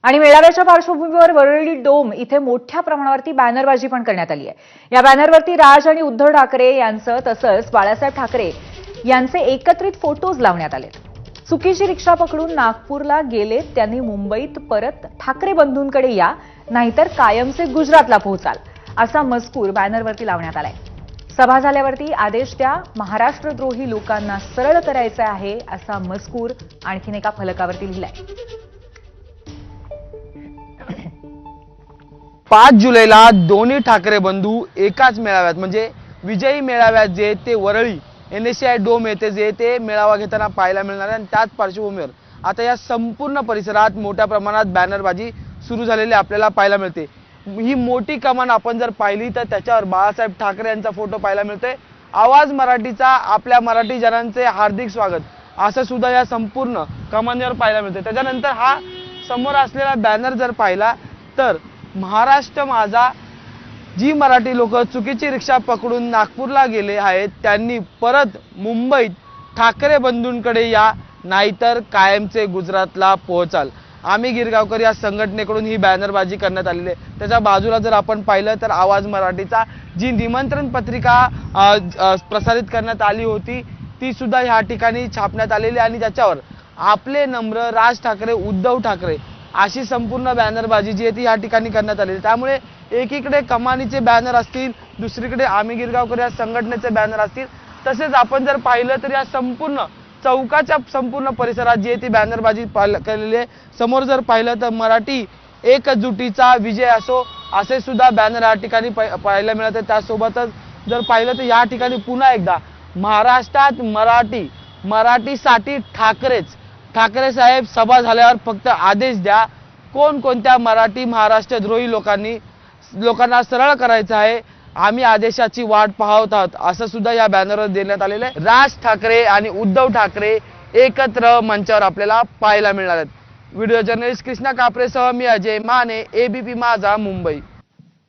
आणि मेळाव्याच्या पार्श्वभूमीवर वरळी डोम इथे मोठ्या प्रमाणावरती बॅनरबाजी पण करण्यात आली आहे। या बॅनरवरती राज आणि उद्धव ठाकरे यांचं तसंच बाळासाहेब ठाकरे यांचे एकत्रित फोटोज लावण्यात आले। चुकीची रिक्षा पकडून नागपूरला गेलेत त्यांनी मुंबईत परत ठाकरे बंधूंकडे या, नाहीतर कायमचे गुजरातला पोहोचाल, असा मजकूर बॅनरवरती लावण्यात आलाय। सभा झाल्यावरती आदेश द्या, महाराष्ट्रद्रोही लोकांना सरळ करायचं आहे, असा मजकूर आणखीन एका फलकावरती लिहिलाय। 5 जुलैला दोन्ही ठाकरे बंधू एकाच मेळाव्यात म्हणजे विजयी मेळाव्यात जे ते वरळी NSCI डोम येथे जे ते मेळावा घेताना पाहायला मिळणार आहे। आणि त्याच पार्श्वभूमीवर आता या संपूर्ण परिसरात मोठ्या प्रमाणात बॅनरबाजी सुरू झालेली आपल्याला पाहायला मिळते। ही मोठी कमान आपण जर पाहिली तर त्याच्यावर बाळासाहेब ठाकरे यांचा फोटो पाहायला मिळतोय। आवाज मराठीचा आपल्या मराठी जनांचे हार्दिक स्वागत असं सुद्धा या संपूर्ण कमानीवर पाहायला मिळते। त्याच्यानंतर हा समोर असलेला बॅनर जर पाहिला तर महाराष्ट्र माझा, जी मराठी लोक चुकीची रिक्षा पकडून नागपूरला गेले आहेत त्यांनी परत मुंबईत ठाकरे बंधूंकडे या, नाहीतर कायमचे गुजरातला पोहोचाल। आम्ही गिरगावकर या संघटनेकडून ही बॅनरबाजी करण्यात आलेली आहे। त्याच्या बाजूला जर आपण पाहिलं तर आवाज मराठीचा जी निमंत्रण पत्रिका प्रसारित करण्यात आली होती ती सुद्धा ह्या ठिकाणी छापण्यात आलेली आणि त्याच्यावर आपले नम्र राज ठाकरे उद्धव ठाकरे अशी संपूर्ण बॅनरबाजी जी आहे ती या ठिकाणी करण्यात आलेली। त्यामुळे एकीकडे कमानीचे बॅनर असतील, दुसरीकडे आम्ही गिरगावकर या संघटनेचे बॅनर असतील, तसेच आपण जर पाहिलं तर या संपूर्ण चौकाच्या संपूर्ण परिसरात जी आहे ती बॅनरबाजी केलेली आहे। समोर जर पाहिलं तर मराठी एकजुटीचा विजय असो असे सुद्धा बॅनर या ठिकाणी पाहायला मिळत आहे। त्यासोबतच जर पाहिलं तर या ठिकाणी पुन्हा एकदा महाराष्ट्रात मराठीसाठी ठाकरे साहेब, सभा झाल्यावर फक्त आदेश द्या, कोणत्या मराठी महाराष्ट्रद्रोही लोकांना सरळ करायचं आहे, आम्ही आदेशाची वाट पाहत आहोत, असं सुद्धा या बॅनरवर देण्यात आलेलं आहे। राज ठाकरे आणि उद्धव ठाकरे एकत्र मंचावर आपल्याला पाहायला मिळणार आहेत। व्हिडिओ जर्नलिस्ट कृष्णा कापरेसह मी अजय माने, ABP माझा, मुंबई।